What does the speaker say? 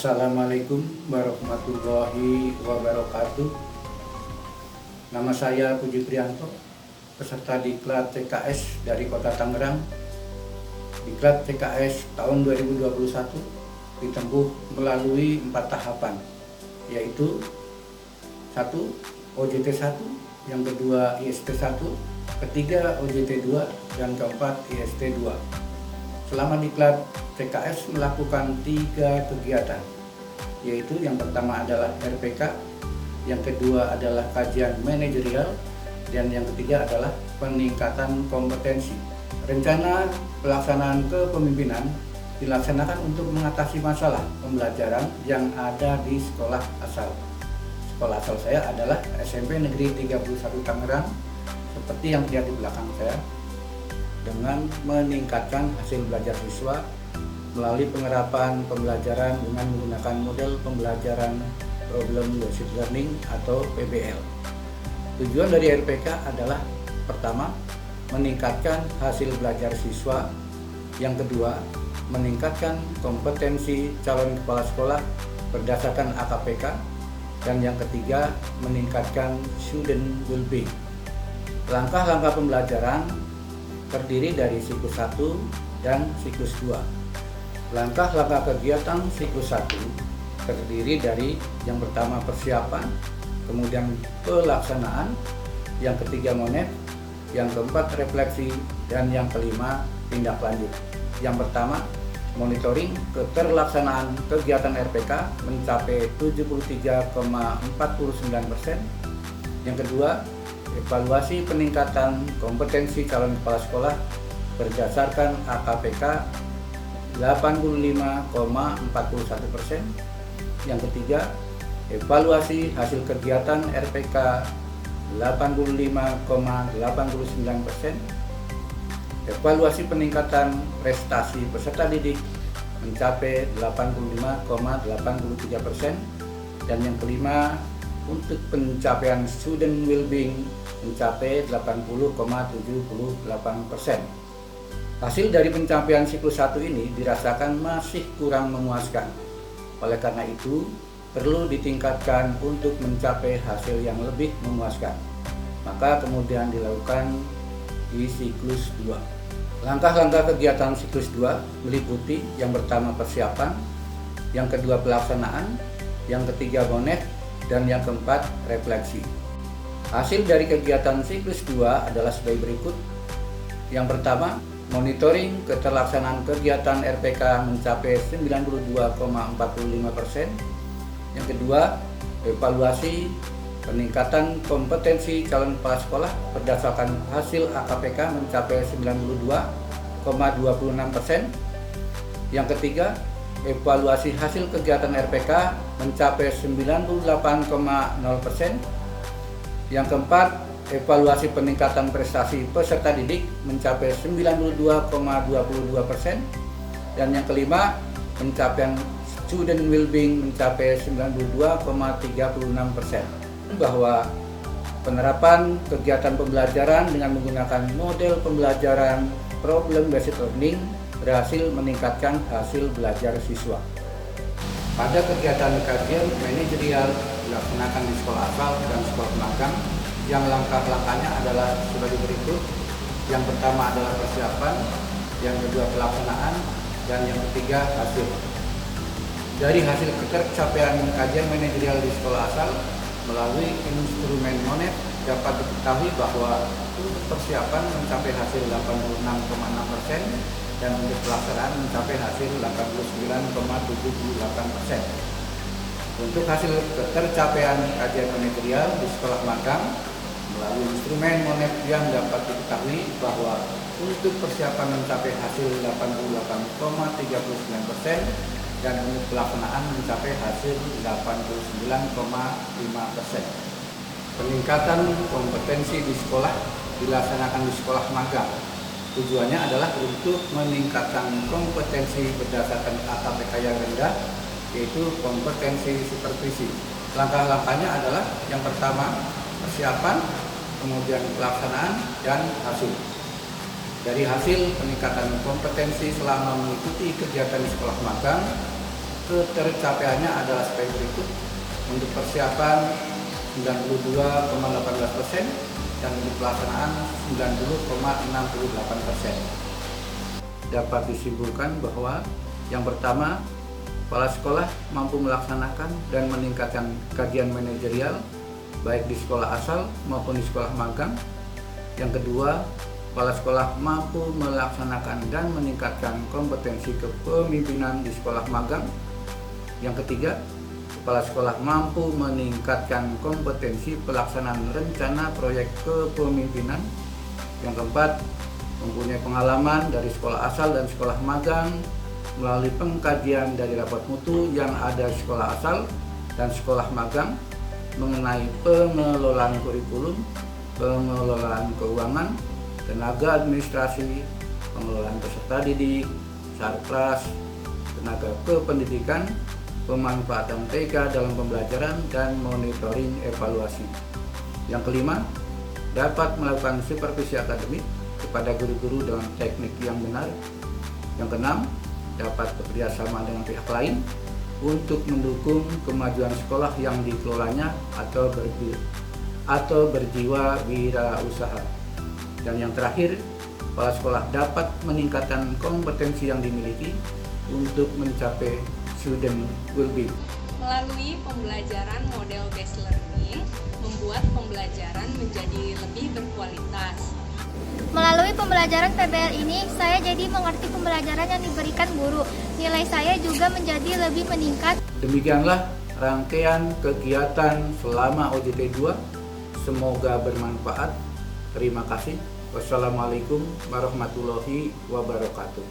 Assalamualaikum warahmatullahi wabarakatuh. Nama saya Puji Prianto, peserta Diklat TKS dari Kota Tangerang. Diklat TKS tahun 2021 ditempuh melalui 4 tahapan, yaitu 1. OJT 1, yang kedua IST 1, ketiga OJT 2, dan keempat IST 2. Selama Diklat TKS melakukan 3 kegiatan, yaitu yang pertama adalah RPK, yang kedua adalah kajian manajerial, dan yang ketiga adalah peningkatan kompetensi. Rencana pelaksanaan kepemimpinan dilaksanakan untuk mengatasi masalah pembelajaran yang ada di sekolah asal. Sekolah asal saya adalah SMP Negeri 31 Tangerang, seperti yang terlihat di belakang saya, dengan meningkatkan hasil belajar siswa melalui penerapan pembelajaran dengan menggunakan model pembelajaran Problem Based Learning atau PBL. Tujuan dari RPK adalah pertama, meningkatkan hasil belajar siswa, yang kedua, meningkatkan kompetensi calon kepala sekolah berdasarkan AKPK, dan yang ketiga, meningkatkan student well-being. Langkah-langkah pembelajaran terdiri dari siklus 1 dan siklus 2. Langkah-langkah kegiatan siklus 1 terdiri dari yang pertama persiapan, kemudian pelaksanaan, yang ketiga monet, yang keempat refleksi, dan yang kelima tindak lanjut. Yang pertama, monitoring keterlaksanaan kegiatan RPK mencapai 73,49%. Yang kedua, evaluasi peningkatan kompetensi calon kepala sekolah berdasarkan AKPK 85,41%. Yang ketiga, evaluasi hasil kegiatan RPK 85,89%. Evaluasi peningkatan prestasi peserta didik mencapai 85,83%. Dan yang kelima, untuk pencapaian student well-being mencapai 80,78%. Hasil dari pencapaian siklus 1 ini dirasakan masih kurang memuaskan. Oleh karena itu, perlu ditingkatkan untuk mencapai hasil yang lebih memuaskan. Maka kemudian dilakukan di siklus 2. Langkah-langkah kegiatan siklus 2 meliputi yang pertama persiapan, yang kedua pelaksanaan, yang ketiga monet, dan yang keempat refleksi. Hasil dari kegiatan siklus 2 adalah sebagai berikut. Yang pertama, monitoring keterlaksanaan kegiatan RPK mencapai 92,45%. Yang kedua, evaluasi peningkatan kompetensi calon kepala sekolah berdasarkan hasil AKPK mencapai 92,26%. Yang ketiga, evaluasi hasil kegiatan RPK mencapai 98,0%. Yang keempat, evaluasi peningkatan prestasi peserta didik mencapai 92,22%. Dan yang kelima, pencapaian student well-being mencapai 92,36%. Bahwa penerapan kegiatan pembelajaran dengan menggunakan model pembelajaran Problem Based Learning berhasil meningkatkan hasil belajar siswa. Pada kegiatan kajian manajerial dilaksanakan di sekolah asal dan sekolah magang, yang langkah-langkahnya adalah sebagai berikut. Yang pertama adalah persiapan, yang kedua pelaksanaan, dan yang ketiga hasil. Dari hasil tercapaian kajian manajerial di sekolah asal melalui instrumen monet dapat diketahui bahwa untuk persiapan mencapai hasil 86,6% dan untuk pelaksanaan mencapai hasil 89,78%. Untuk hasil tercapaian kajian manajerial di sekolah magang melalui instrumen monet yang dapat diketahui bahwa untuk persiapan mencapai hasil 88,39% dan untuk pelaksanaan mencapai hasil 89,5%. Peningkatan kompetensi di sekolah dilaksanakan di sekolah magang. Tujuannya adalah untuk meningkatkan kompetensi berdasarkan AKPK yang rendah, yaitu kompetensi supervisi. Langkah-langkahnya adalah yang pertama persiapan, kemudian pelaksanaan, dan hasil. Dari hasil peningkatan kompetensi selama mengikuti kegiatan di sekolah magang, Ketercapaiannya adalah sebagai berikut. Untuk persiapan 92,18% dan untuk pelaksanaan 90,68%. Dapat disimpulkan bahwa yang pertama, kepala sekolah mampu melaksanakan dan meningkatkan kajian manajerial baik di sekolah asal maupun di sekolah magang. Yang kedua, kepala sekolah mampu melaksanakan dan meningkatkan kompetensi kepemimpinan di sekolah magang. Yang ketiga, kepala sekolah mampu meningkatkan kompetensi pelaksanaan rencana proyek kepemimpinan. Yang keempat, mempunyai pengalaman dari sekolah asal dan sekolah magang melalui pengkajian dari rapat mutu yang ada di sekolah asal dan sekolah magang mengenai pengelolaan kurikulum, pengelolaan keuangan, tenaga administrasi, pengelolaan peserta didik, sarpras, tenaga kependidikan, pemanfaatan TK dalam pembelajaran dan monitoring evaluasi. Yang kelima, dapat melakukan supervisi akademik kepada guru-guru dengan teknik yang benar. Yang keenam, dapat bekerjasama dengan pihak lain untuk mendukung kemajuan sekolah yang dikelolanya atau berjiwa wirausaha. Dan yang terakhir, kepala sekolah dapat meningkatkan kompetensi yang dimiliki untuk mencapai student well-being. Melalui pembelajaran model based learning, membuat pembelajaran menjadi lebih berkualitas. Melalui pembelajaran PBL ini, saya jadi mengerti pembelajaran yang diberikan guru. Nilai saya juga menjadi lebih meningkat. Demikianlah rangkaian kegiatan selama OJT 2. Semoga bermanfaat. Terima kasih. Wassalamualaikum warahmatullahi wabarakatuh.